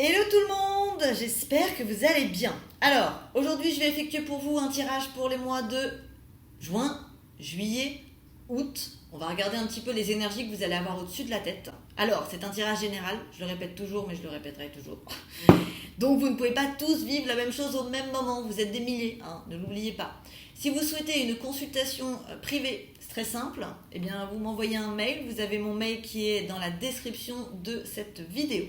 Hello tout le monde, j'espère que vous allez bien. Alors, aujourd'hui je vais effectuer pour vous un tirage pour les mois de juin, juillet, août. On va regarder un petit peu les énergies que vous allez avoir au-dessus de la tête. Alors, c'est un tirage général, je le répète toujours, mais je le répéterai toujours. Donc vous ne pouvez pas tous vivre la même chose au même moment, vous êtes des milliers, hein, ne l'oubliez pas. Si vous souhaitez une consultation privée, c'est très simple, eh bien vous m'envoyez un mail, vous avez mon mail qui est dans la description de cette vidéo.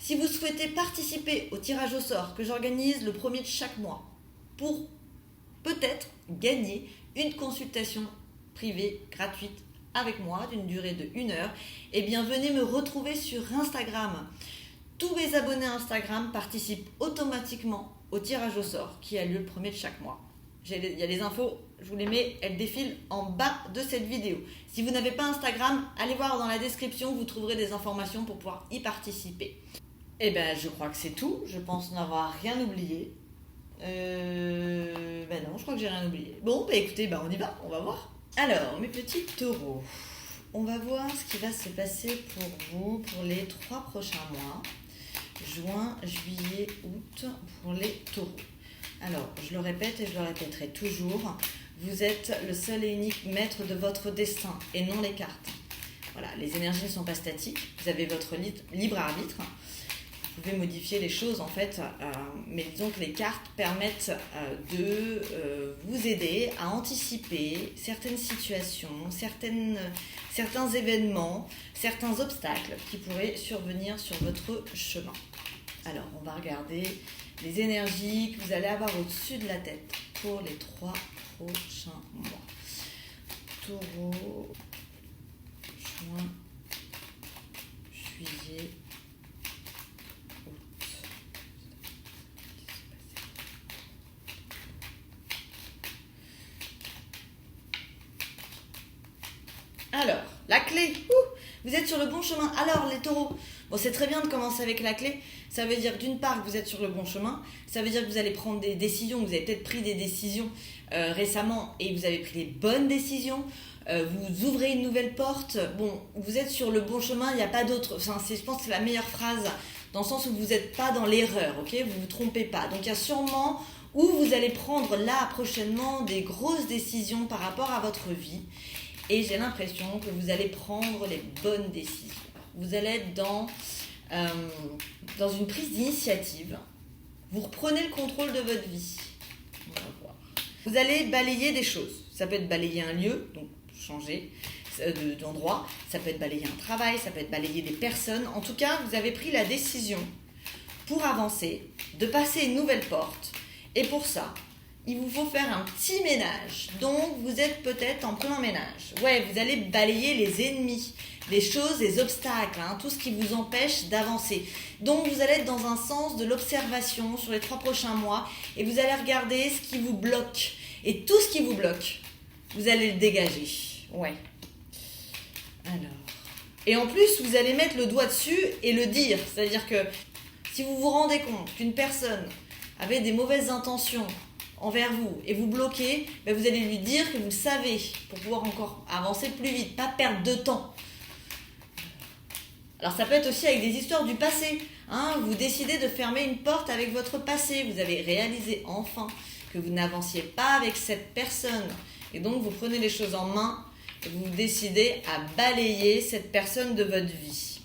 Si vous souhaitez participer au tirage au sort que j'organise le premier de chaque mois pour peut-être gagner une consultation privée gratuite avec moi d'une durée de 1 heure, eh bien venez me retrouver sur Instagram. Tous mes abonnés Instagram participent automatiquement au tirage au sort qui a lieu le premier de chaque mois. Il y a les infos, je vous les mets, elles défilent en bas de cette vidéo. Si vous n'avez pas Instagram, allez voir dans la description, vous trouverez des informations pour pouvoir y participer. Eh bien, je crois que c'est tout. Je pense n'avoir rien oublié. Non, je crois que j'ai rien oublié. Bon, écoutez, on y va, on va voir. Alors, mes petits taureaux, on va voir ce qui va se passer pour vous pour les 3 prochains mois. Juin, juillet, août, pour les taureaux. Alors, je le répète et je le répéterai toujours, vous êtes le seul et unique maître de votre destin et non les cartes. Voilà, les énergies ne sont pas statiques, vous avez votre libre arbitre. Vous pouvez modifier les choses en fait, mais disons que les cartes permettent de vous aider à anticiper certaines situations, certains événements, certains obstacles qui pourraient survenir sur votre chemin. Alors, on va regarder les énergies que vous allez avoir au-dessus de la tête pour les 3 prochains mois. Taureau, juin, juillet, août. Alors, la clé. Vous êtes sur le bon chemin. Alors, les taureaux, bon, c'est très bien de commencer avec la clé. Ça veut dire d'une part que vous êtes sur le bon chemin. Ça veut dire que vous allez prendre des décisions. Vous avez peut-être pris des décisions récemment et vous avez pris les bonnes décisions. Vous ouvrez une nouvelle porte. Bon, vous êtes sur le bon chemin. Il n'y a pas d'autre. Enfin, je pense que c'est la meilleure phrase dans le sens où vous n'êtes pas dans l'erreur. Ok, vous ne vous trompez pas. Donc, il y a sûrement où vous allez prendre là prochainement des grosses décisions par rapport à votre vie. Et j'ai l'impression que vous allez prendre les bonnes décisions. Vous allez être dans une prise d'initiative. Vous reprenez le contrôle de votre vie. On va voir. Vous allez balayer des choses. Ça peut être balayer un lieu, donc changer d'endroit. Ça peut être balayer un travail, ça peut être balayer des personnes. En tout cas, vous avez pris la décision pour avancer, de passer une nouvelle porte. Et pour ça, il vous faut faire un petit ménage. Donc, vous êtes peut-être en plein ménage. Ouais, vous allez balayer les ennemis, les choses, les obstacles, tout ce qui vous empêche d'avancer. Donc, vous allez être dans un sens de l'observation sur les 3 prochains mois et vous allez regarder ce qui vous bloque. Et tout ce qui vous bloque, vous allez le dégager. Ouais. Alors. Et en plus, vous allez mettre le doigt dessus et le dire. C'est-à-dire que si vous vous rendez compte qu'une personne avait des mauvaises intentions envers vous et vous bloquez, vous allez lui dire que vous le savez pour pouvoir encore avancer plus vite, pas perdre de temps. Alors ça peut être aussi avec des histoires du passé. Vous décidez de fermer une porte avec votre passé. Vous avez réalisé enfin que vous n'avanciez pas avec cette personne. Et donc vous prenez les choses en main et vous décidez à balayer cette personne de votre vie.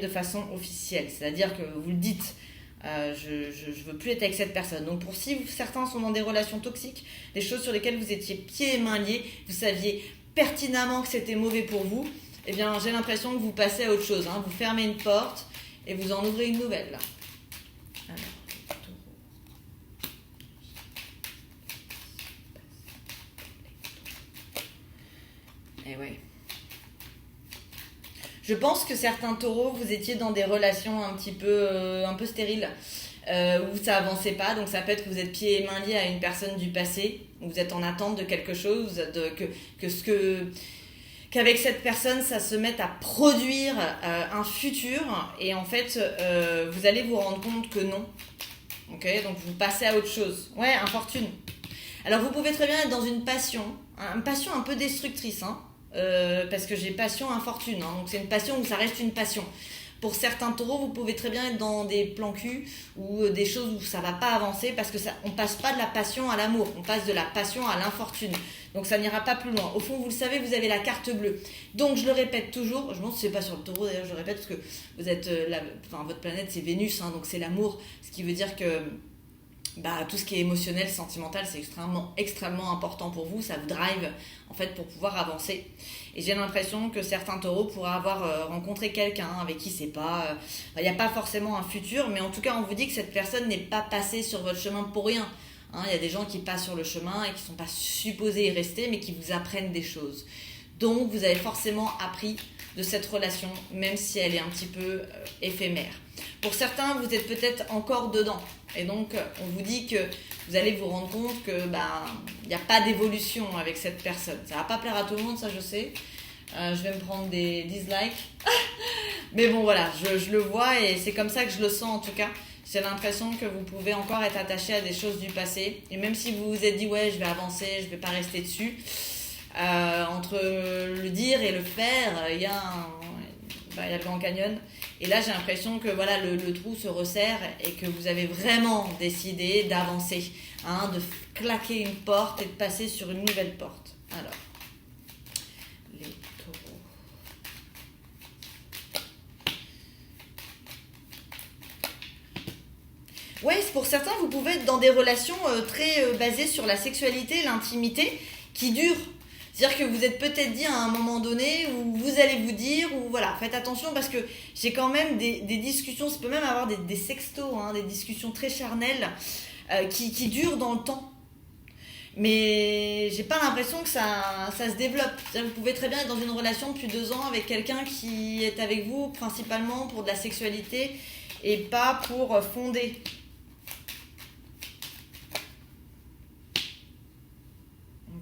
De façon officielle. C'est-à-dire que vous le dites. Je veux plus être avec cette personne. Donc pour si certains sont dans des relations toxiques, des choses sur lesquelles vous étiez pieds et mains liés, vous saviez pertinemment que c'était mauvais pour vous, eh bien j'ai l'impression que vous passez à autre chose. Vous fermez une porte et vous en ouvrez une nouvelle. Alors, et ouais. Je pense que certains taureaux, vous étiez dans des relations un peu stériles, où ça avançait pas. Donc ça peut être que vous êtes pieds et mains liés à une personne du passé, où vous êtes en attente de quelque chose, qu'avec cette personne, ça se mette à produire un futur. Et en fait, vous allez vous rendre compte que non. Donc vous passez à autre chose. Ouais, infortune. Alors vous pouvez très bien être dans une passion un peu destructrice, parce que j'ai passion, infortune, donc c'est une passion où ça reste une passion. Pour certains taureaux, vous pouvez très bien être dans des plans cul ou des choses où ça va pas avancer parce que on passe pas de la passion à l'amour, on passe de la passion à l'infortune. Donc ça n'ira pas plus loin. Au fond, vous le savez, vous avez la carte bleue. Donc je le répète toujours, je me demande si c'est pas sur le taureau d'ailleurs, je le répète parce que vous êtes, votre planète c'est Vénus, hein, donc c'est l'amour, ce qui veut dire que tout ce qui est émotionnel, sentimental, c'est extrêmement important pour vous, ça vous drive en fait pour pouvoir avancer. Et j'ai l'impression que certains taureaux pourraient avoir rencontré quelqu'un avec qui c'est pas, il n'y a pas forcément un futur, mais en tout cas on vous dit que cette personne n'est pas passée sur votre chemin pour rien. Il y a des gens qui passent sur le chemin et qui ne sont pas supposés y rester, mais qui vous apprennent des choses. Donc vous avez forcément appris de cette relation, même si elle est un petit peu éphémère. Pour certains, vous êtes peut-être encore dedans. Et donc, on vous dit que vous allez vous rendre compte que il n'y a pas d'évolution avec cette personne. Ça va pas plaire à tout le monde, ça je sais. Je vais me prendre des dislikes. Mais bon, voilà, je le vois et c'est comme ça que je le sens en tout cas. J'ai l'impression que vous pouvez encore être attaché à des choses du passé. Et même si vous vous êtes dit, ouais, je vais avancer, je vais pas rester dessus, entre le dire et le faire, il y a le Grand Canyon. Et là, j'ai l'impression que voilà, le trou se resserre et que vous avez vraiment décidé d'avancer, de claquer une porte et de passer sur une nouvelle porte. Alors, les taureaux. Ouais, pour certains, vous pouvez être dans des relations très basées sur la sexualité, l'intimité, qui durent. C'est-à-dire que vous êtes peut-être dit à un moment donné où vous allez vous dire, ou voilà, faites attention parce que j'ai quand même des discussions, ça peut même avoir des sextos, des discussions très charnelles qui durent dans le temps. Mais j'ai pas l'impression que ça se développe. C'est-à-dire que vous pouvez très bien être dans une relation depuis 2 ans avec quelqu'un qui est avec vous principalement pour de la sexualité et pas pour fonder.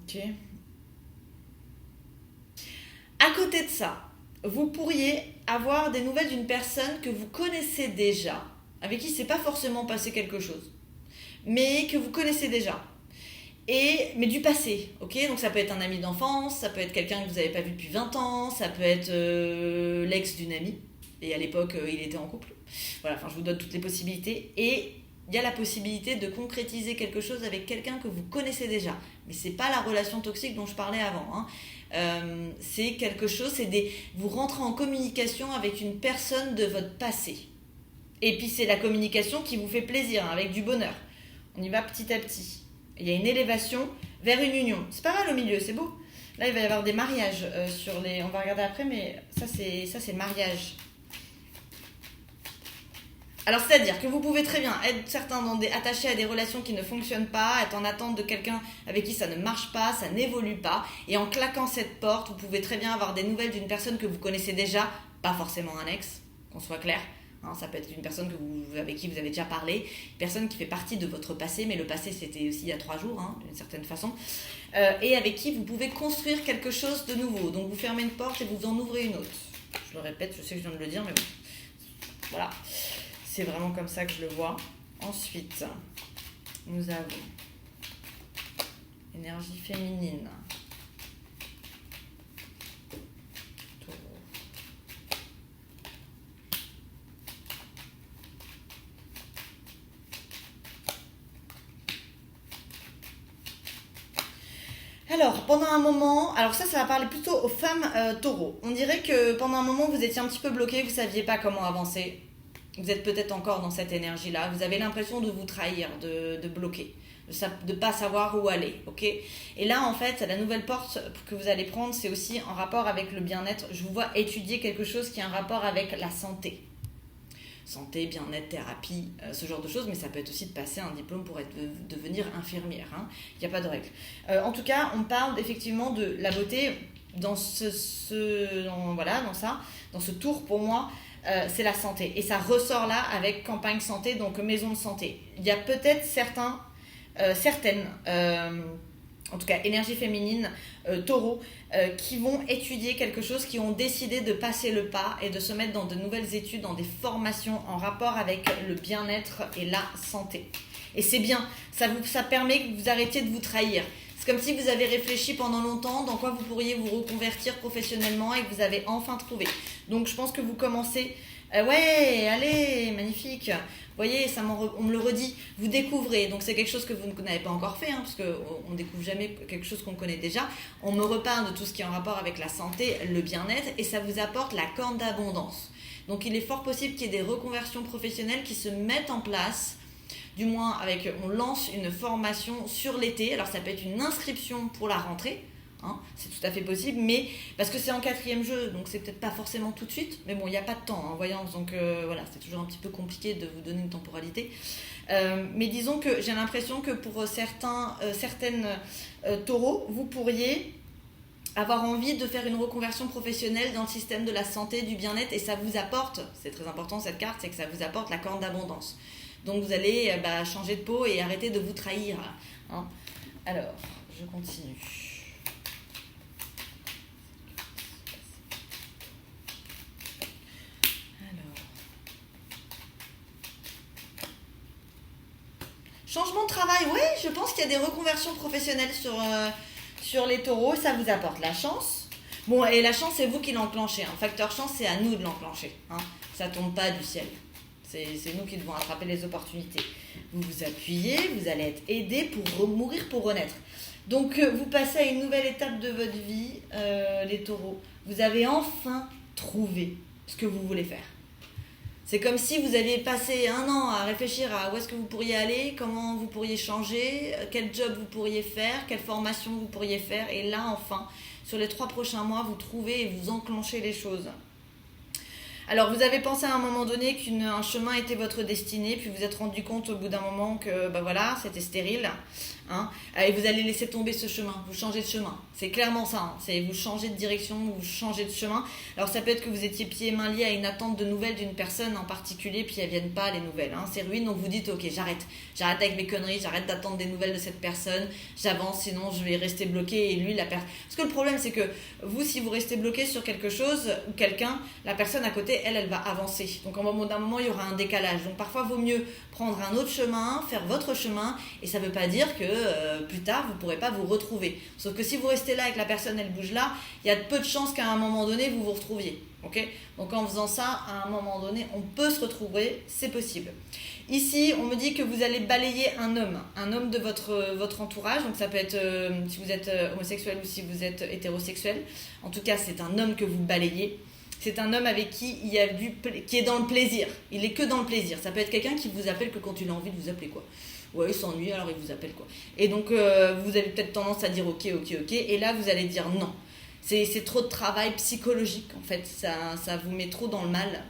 Ok. À côté de ça, vous pourriez avoir des nouvelles d'une personne que vous connaissez déjà, avec qui c'est pas forcément passé quelque chose, mais que vous connaissez déjà. Mais du passé, ok? Donc ça peut être un ami d'enfance, ça peut être quelqu'un que vous n'avez pas vu depuis 20 ans, ça peut être l'ex d'une amie, et à l'époque il était en couple. Voilà, je vous donne toutes les possibilités. Et il y a la possibilité de concrétiser quelque chose avec quelqu'un que vous connaissez déjà. Mais c'est pas la relation toxique dont je parlais avant, c'est quelque chose, vous rentrez en communication avec une personne de votre passé. Et puis c'est la communication qui vous fait plaisir, avec du bonheur. On y va petit à petit. Il y a une élévation vers une union. C'est pas mal au milieu, c'est beau. Là, il va y avoir des mariages on va regarder après, mais ça c'est le mariage. Alors, c'est-à-dire que vous pouvez très bien être attachés à des relations qui ne fonctionnent pas, être en attente de quelqu'un avec qui ça ne marche pas, ça n'évolue pas. Et en claquant cette porte, vous pouvez très bien avoir des nouvelles d'une personne que vous connaissez déjà, pas forcément un ex, qu'on soit clair. Ça peut être une personne avec qui vous avez déjà parlé, une personne qui fait partie de votre passé, mais le passé c'était aussi il y a 3 jours, d'une certaine façon, et avec qui vous pouvez construire quelque chose de nouveau. Donc vous fermez une porte et vous en ouvrez une autre. Je le répète, je sais que je viens de le dire, mais bon, voilà. C'est vraiment comme ça que je le vois. Ensuite, nous avons énergie féminine. Taureau. Alors, pendant un moment, ça va parler plutôt aux femmes taureaux. On dirait que pendant un moment, vous étiez un petit peu bloqué, vous ne saviez pas comment avancer. Vous êtes peut-être encore dans cette énergie-là. Vous avez l'impression de vous trahir, de bloquer, de ne pas savoir où aller. Ok. Et là, en fait, la nouvelle porte que vous allez prendre, c'est aussi en rapport avec le bien-être. Je vous vois étudier quelque chose qui a un rapport avec la santé. Santé, bien-être, thérapie, ce genre de choses. Mais ça peut être aussi de passer un diplôme pour devenir infirmière. Il n'y a pas de règle. En tout cas, on parle effectivement de la beauté dans dans ce tour pour moi. C'est la santé. Et ça ressort là avec campagne santé, donc maison de santé. Il y a peut-être certaines, en tout cas énergie féminine, taureaux, qui vont étudier quelque chose, qui ont décidé de passer le pas et de se mettre dans de nouvelles études, dans des formations en rapport avec le bien-être et la santé. Et c'est bien, ça permet que vous arrêtiez de vous trahir. C'est comme si vous avez réfléchi pendant longtemps dans quoi vous pourriez vous reconvertir professionnellement et que vous avez enfin trouvé. Donc je pense que vous commencez Ouais, allez, magnifique. Vous voyez, on me le redit. Vous découvrez, donc c'est quelque chose que vous n'avez pas encore fait, parce qu'on ne découvre jamais quelque chose qu'on connaît déjà. On me reparle de tout ce qui est en rapport avec la santé, le bien-être, et ça vous apporte la corne d'abondance. Donc il est fort possible qu'il y ait des reconversions professionnelles qui se mettent en place. Du moins, on lance une formation sur l'été. Alors ça peut être une inscription pour la rentrée. C'est tout à fait possible, mais parce que c'est en 4e jeu, donc c'est peut-être pas forcément tout de suite, mais bon, il n'y a pas de temps en voyance, donc voilà, c'est toujours un petit peu compliqué de vous donner une temporalité. Mais disons que j'ai l'impression que pour certaines taureaux, vous pourriez avoir envie de faire une reconversion professionnelle dans le système de la santé, du bien-être, et ça vous apporte, c'est très important cette carte, c'est que ça vous apporte la corne d'abondance. Donc vous allez changer de peau et arrêter de vous trahir. Alors, je continue. Changement de travail, oui, je pense qu'il y a des reconversions professionnelles sur les taureaux, ça vous apporte la chance. Bon, et la chance, c'est vous qui l'enclenchez. Facteur chance, c'est à nous de l'enclencher. Ça tombe pas du ciel. C'est nous qui devons attraper les opportunités. Vous vous appuyez, vous allez être aidé pour mourir, pour renaître. Donc, vous passez à une nouvelle étape de votre vie, les taureaux. Vous avez enfin trouvé ce que vous voulez faire. C'est comme si vous aviez passé 1 an à réfléchir à où est-ce que vous pourriez aller, comment vous pourriez changer, quel job vous pourriez faire, quelle formation vous pourriez faire. Et là, enfin, sur les 3 prochains mois, vous trouvez et vous enclenchez les choses. Alors, vous avez pensé à un moment donné qu'un chemin était votre destinée, puis vous êtes rendu compte au bout d'un moment que c'était stérile. Et vous allez laisser tomber ce chemin, vous changez de chemin. C'est clairement ça, c'est vous changez de direction, vous changez de chemin. Alors ça peut être que vous étiez pieds et mains liés à une attente de nouvelles d'une personne en particulier, puis elles viennent pas les nouvelles. C'est ruine, donc vous dites ok, j'arrête avec mes conneries, j'arrête d'attendre des nouvelles de cette personne, j'avance, sinon je vais rester bloqué. Et lui, parce que le problème c'est que vous, si vous restez bloqué sur quelque chose ou quelqu'un, la personne à côté, elle va avancer. Donc au moment d'un moment, il y aura un décalage. Donc parfois, il vaut mieux prendre un autre chemin, faire votre chemin, et ça veut pas dire que plus tard vous pourrez pas vous retrouver. Sauf que si vous restez là et que la personne elle bouge là, il y a peu de chances qu'à un moment donné vous vous retrouviez. Donc en faisant ça, à un moment donné, on peut se retrouver, c'est possible. Ici, on me dit que vous allez balayer un homme de votre entourage. Donc ça peut être si vous êtes homosexuel ou si vous êtes hétérosexuel. En tout cas, c'est un homme que vous balayez. C'est un homme avec qui qui est dans le plaisir. Il est que dans le plaisir. Ça peut être quelqu'un qui vous appelle que quand il a envie de vous appeler, quoi. Ouais, il s'ennuie, alors il vous appelle, quoi. Et donc, vous avez peut-être tendance à dire ok. Et là, vous allez dire non. C'est trop de travail psychologique, en fait. Ça vous met trop dans le mal.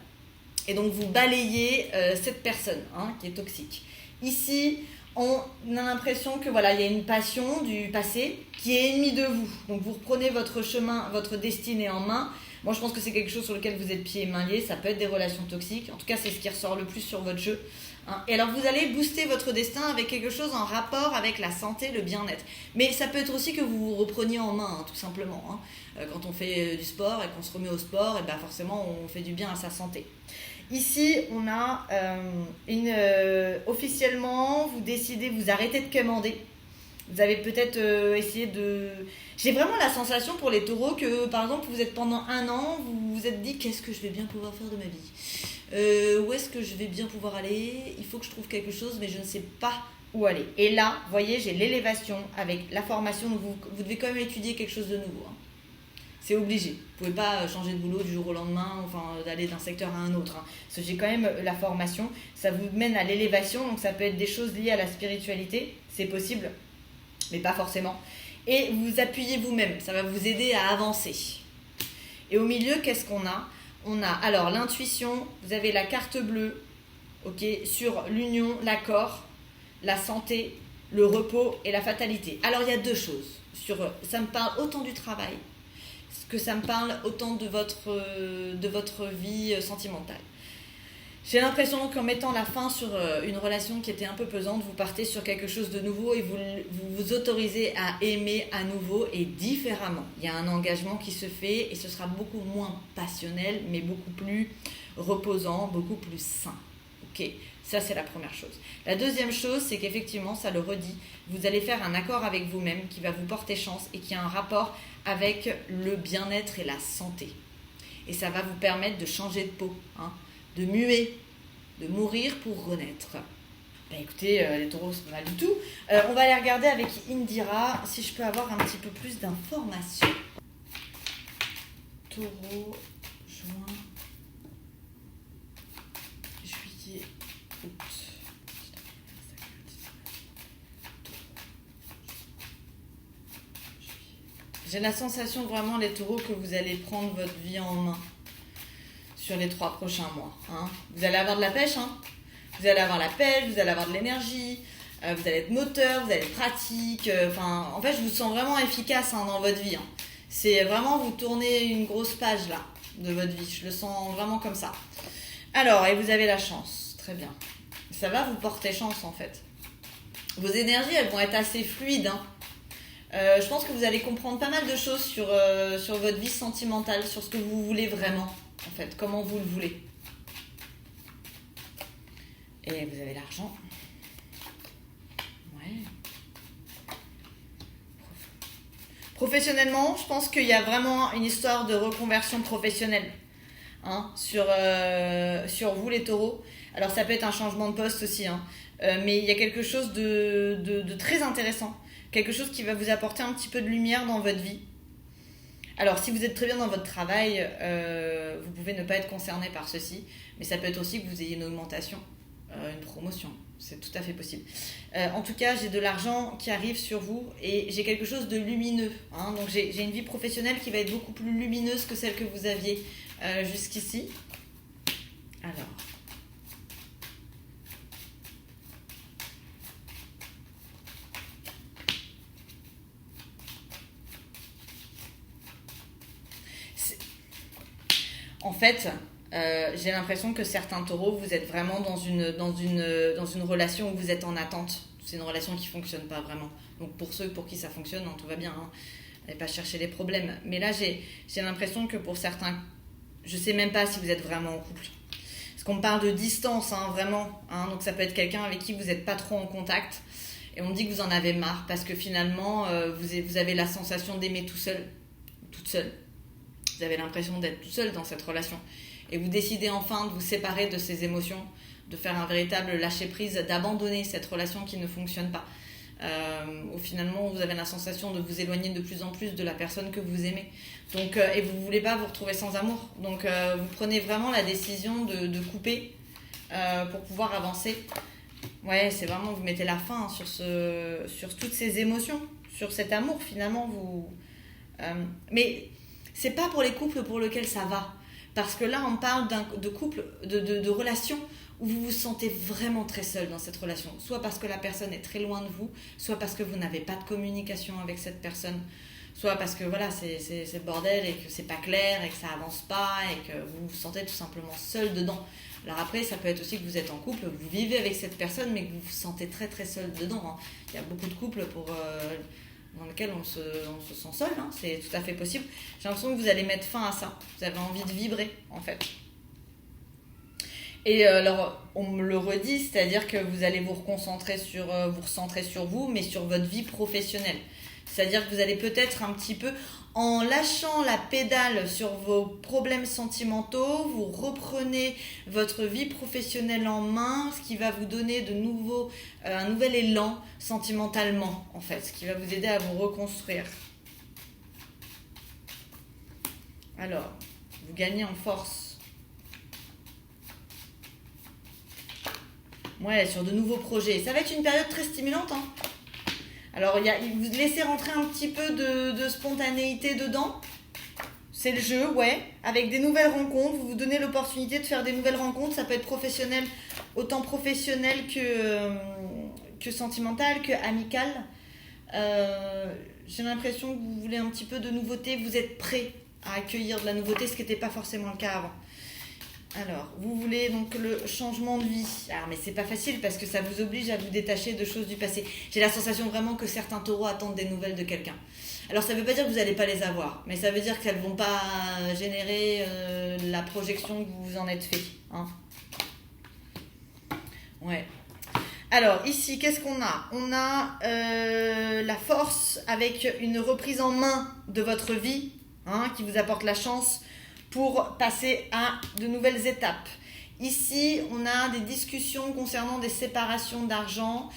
Et donc, vous balayez cette personne qui est toxique. Ici, on a l'impression que il y a une passion du passé qui est ennemie de vous. Donc, vous reprenez votre chemin, votre destinée en main. Moi, je pense que c'est quelque chose sur lequel vous êtes pieds et mains liés. Ça peut être des relations toxiques. En tout cas, c'est ce qui ressort le plus sur votre jeu. Et alors, vous allez booster votre destin avec quelque chose en rapport avec la santé, le bien-être. Mais ça peut être aussi que vous vous repreniez en main, tout simplement. Quand on fait du sport et qu'on se remet au sport, et forcément, on fait du bien à sa santé. Ici, on a officiellement, vous décidez, vous arrêtez de commander. Vous avez peut-être essayé de... J'ai vraiment la sensation pour les taureaux que, par exemple, vous êtes pendant 1 an, vous vous êtes dit « Qu'est-ce que je vais bien pouvoir faire de ma vie où est-ce que je vais bien pouvoir aller ? Il faut que je trouve quelque chose, mais je ne sais pas où aller. » Et là, vous voyez, j'ai l'élévation avec la formation. Donc vous devez quand même étudier quelque chose de nouveau. C'est obligé. Vous ne pouvez pas changer de boulot du jour au lendemain, d'aller d'un secteur à un autre. Parce que j'ai quand même la formation. Ça vous mène à l'élévation, donc ça peut être des choses liées à la spiritualité. C'est possible, mais pas forcément. Et vous appuyez vous-même. Ça va vous aider à avancer. Et au milieu, qu'est-ce qu'on a ? On a alors l'intuition, vous avez la carte bleue, sur l'union, l'accord, la santé, le repos et la fatalité. Alors il y a 2 choses. Ça me parle autant du travail que ça me parle autant de votre vie sentimentale. J'ai l'impression qu'en mettant la fin sur une relation qui était un peu pesante, vous partez sur quelque chose de nouveau et vous autorisez à aimer à nouveau et différemment. Il y a un engagement qui se fait et ce sera beaucoup moins passionnel, mais beaucoup plus reposant, beaucoup plus sain. Ça c'est la première chose. La deuxième chose, c'est qu'effectivement, ça le redit, vous allez faire un accord avec vous-même qui va vous porter chance et qui a un rapport avec le bien-être et la santé. Et ça va vous permettre de changer de peau, de muer, de mourir pour renaître. Ben écoutez, les taureaux, c'est pas mal du tout. On va aller regarder avec Indira si je peux avoir un petit peu plus d'informations. Taureau, juin, juillet, août. J'ai la sensation vraiment, les taureaux, que vous allez prendre votre vie en main sur les 3 prochains mois. Hein. Vous allez avoir de la pêche, hein. Vous allez avoir la pêche, vous allez avoir de l'énergie, vous allez être moteur, vous allez être pratique. En fait, je vous sens vraiment efficace dans votre vie. Hein. C'est vraiment, vous tournez une grosse page là de votre vie. Je le sens vraiment comme ça. Alors, et vous avez la chance. Très bien. Ça va vous porter chance en fait. Vos énergies, elles vont être assez fluides. Hein. Je pense que vous allez comprendre pas mal de choses sur votre vie sentimentale, sur ce que vous voulez vraiment, en fait, comment vous le voulez. Et vous avez l'argent. Ouais. Professionnellement, je pense qu'il y a vraiment une histoire de reconversion professionnelle sur vous les taureaux. Alors ça peut être un changement de poste aussi, mais il y a quelque chose de très intéressant. Quelque chose qui va vous apporter un petit peu de lumière dans votre vie. Alors, si vous êtes très bien dans votre travail, vous pouvez ne pas être concerné par ceci, mais ça peut être aussi que vous ayez une augmentation, une promotion. C'est tout à fait possible. En tout cas, j'ai de l'argent qui arrive sur vous et j'ai quelque chose de lumineux. Donc, j'ai une vie professionnelle qui va être beaucoup plus lumineuse que celle que vous aviez jusqu'ici. Alors... En fait, j'ai l'impression que certains taureaux, vous êtes vraiment dans une relation où vous êtes en attente. C'est une relation qui ne fonctionne pas vraiment. Donc pour ceux pour qui ça fonctionne, tout va bien. N'allez pas chercher les problèmes. Mais là, j'ai l'impression que pour certains, je ne sais même pas si vous êtes vraiment en couple. Parce qu'on me parle de distance, vraiment. Donc ça peut être quelqu'un avec qui vous n'êtes pas trop en contact. Et on me dit que vous en avez marre parce que finalement, vous avez la sensation d'aimer tout seul, toute seule. Vous avez l'impression d'être tout seul dans cette relation. Et vous décidez enfin de vous séparer de ces émotions, de faire un véritable lâcher-prise, d'abandonner cette relation qui ne fonctionne pas. Où finalement, vous avez la sensation de vous éloigner de plus en plus de la personne que vous aimez. Donc, et vous ne voulez pas vous retrouver sans amour. Donc, vous prenez vraiment la décision de couper pour pouvoir avancer. Ouais, c'est vraiment, vous mettez la fin sur toutes ces émotions, sur cet amour finalement. Mais... c'est pas pour les couples pour lesquels ça va. Parce que là, on parle de couple, de relation où vous vous sentez vraiment très seul dans cette relation. Soit parce que la personne est très loin de vous, soit parce que vous n'avez pas de communication avec cette personne, soit parce que voilà, c'est le bordel et que c'est pas clair et que ça avance pas et que vous vous sentez tout simplement seul dedans. Alors après, ça peut être aussi que vous êtes en couple, vous vivez avec cette personne, mais que vous vous sentez très très seul dedans. Il y a beaucoup de couples dans lequel on se sent seul, c'est tout à fait possible. J'ai l'impression que vous allez mettre fin à ça. Vous avez envie de vibrer, en fait. Et alors, on me le redit, c'est-à-dire que vous allez vous recentrer sur vous, mais sur votre vie professionnelle. C'est-à-dire que vous allez peut-être un petit peu, en lâchant la pédale sur vos problèmes sentimentaux, vous reprenez votre vie professionnelle en main, ce qui va vous donner un nouvel élan sentimentalement, en fait, ce qui va vous aider à vous reconstruire. Alors, vous gagnez en force. Ouais, sur de nouveaux projets. Ça va être une période très stimulante, Alors, vous laissez rentrer un petit peu de spontanéité dedans. C'est le jeu, ouais. Avec des nouvelles rencontres, vous vous donnez l'opportunité de faire des nouvelles rencontres. Ça peut être professionnel, autant professionnel que sentimental, que amical. J'ai l'impression que vous voulez un petit peu de nouveauté. Vous êtes prêt à accueillir de la nouveauté, ce qui n'était pas forcément le cas avant. Alors, vous voulez donc le changement de vie. Alors, mais c'est pas facile parce que ça vous oblige à vous détacher de choses du passé. J'ai la sensation vraiment que certains taureaux attendent des nouvelles de quelqu'un. Alors, ça veut pas dire que vous n'allez pas les avoir, mais ça veut dire qu'elles vont pas générer la projection que vous vous en êtes fait. Ouais. Alors, ici, qu'est-ce qu'on a ? On a la force avec une reprise en main de votre vie, qui vous apporte la chance pour passer à de nouvelles étapes. Ici, on a des discussions concernant des séparations d'argent.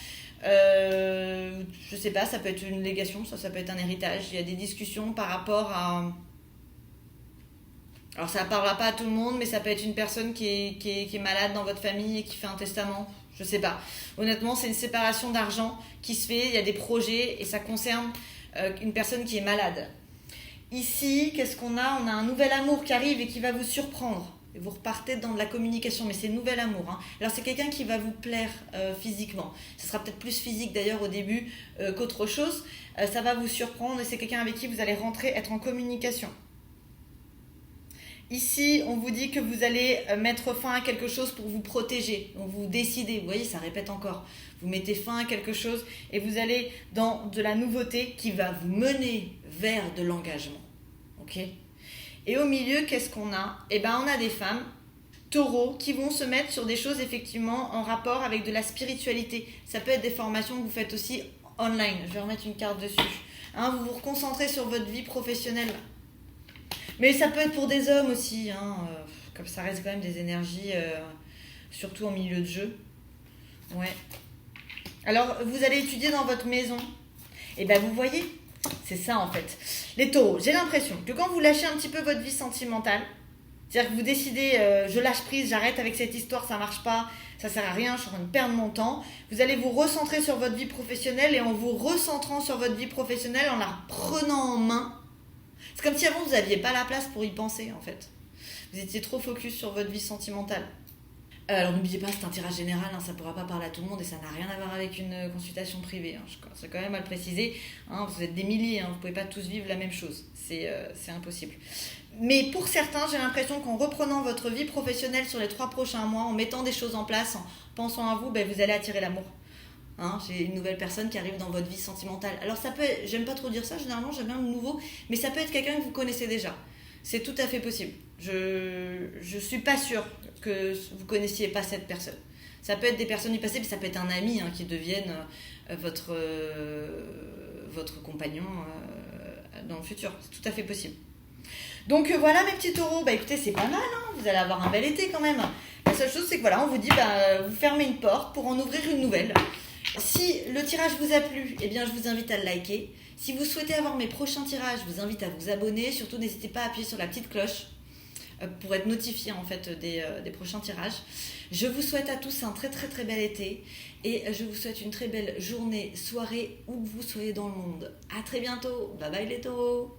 Je sais pas, ça peut être une légation, ça peut être un héritage. Il y a des discussions par rapport à... Alors ça ne parlera pas à tout le monde, mais ça peut être une personne qui est malade dans votre famille et qui fait un testament. Je sais pas. Honnêtement, c'est une séparation d'argent qui se fait, il y a des projets et ça concerne une personne qui est malade. Ici, qu'est-ce qu'on a? On a un nouvel amour qui arrive et qui va vous surprendre. Et vous repartez dans de la communication, mais c'est nouvel amour. Hein. Alors c'est quelqu'un qui va vous plaire physiquement. Ce sera peut-être plus physique d'ailleurs au début qu'autre chose. Ça va vous surprendre et c'est quelqu'un avec qui vous allez rentrer, être en communication. Ici, on vous dit que vous allez mettre fin à quelque chose pour vous protéger. Donc vous décidez, vous voyez, ça répète encore. Vous mettez fin à quelque chose et vous allez dans de la nouveauté qui va vous mener vers de l'engagement. Ok ? Et au milieu, qu'est-ce qu'on a ? Eh bien, on a des femmes, taureaux, qui vont se mettre sur des choses effectivement en rapport avec de la spiritualité. Ça peut être des formations que vous faites aussi online. Je vais remettre une carte dessus. Hein, vous vous reconcentrez sur votre vie professionnelle. Mais ça peut être pour des hommes aussi, hein, comme ça reste quand même des énergies, surtout en milieu de jeu. Ouais. Alors, vous allez étudier dans votre maison. Et bien, vous voyez, c'est ça en fait. Les taureaux, j'ai l'impression que quand vous lâchez un petit peu votre vie sentimentale, c'est-à-dire que vous décidez, je lâche prise, j'arrête avec cette histoire, ça marche pas, ça sert à rien, je suis en train de perdre mon temps, vous allez vous recentrer sur votre vie professionnelle et en vous recentrant sur votre vie professionnelle, en la prenant en main, c'est comme si avant vous n'aviez pas la place pour y penser en fait. Vous étiez trop focus sur votre vie sentimentale. Alors n'oubliez pas, c'est un tirage général, hein, ça ne pourra pas parler à tout le monde et ça n'a rien à voir avec une consultation privée. Hein. C'est quand même à le préciser, hein, vous êtes des milliers, hein, vous ne pouvez pas tous vivre la même chose, c'est impossible. Mais pour certains, j'ai l'impression qu'en reprenant votre vie professionnelle sur les 3 prochains mois, en mettant des choses en place, en pensant à vous, vous allez attirer l'amour. Hein, j'ai une nouvelle personne qui arrive dans votre vie sentimentale. Alors ça peut être, j'aime pas trop dire ça, généralement j'aime bien le nouveau, mais ça peut être quelqu'un que vous connaissez déjà. C'est tout à fait possible. Je suis pas sûre que vous connaissiez pas cette personne. Ça peut être des personnes du passé, mais ça peut être un ami qui devienne votre compagnon dans le futur. C'est tout à fait possible. Donc voilà mes petits taureaux, écoutez c'est pas mal, hein, vous allez avoir un bel été quand même. La seule chose c'est que voilà, on vous dit vous fermez une porte pour en ouvrir une nouvelle. Si le tirage vous a plu, eh bien je vous invite à le liker. Si vous souhaitez avoir mes prochains tirages, je vous invite à vous abonner. Surtout n'hésitez pas à appuyer sur la petite cloche pour être notifié en fait des prochains tirages. Je vous souhaite à tous un très très très bel été et je vous souhaite une très belle journée, soirée où que vous soyez dans le monde. À très bientôt, bye bye les taureaux.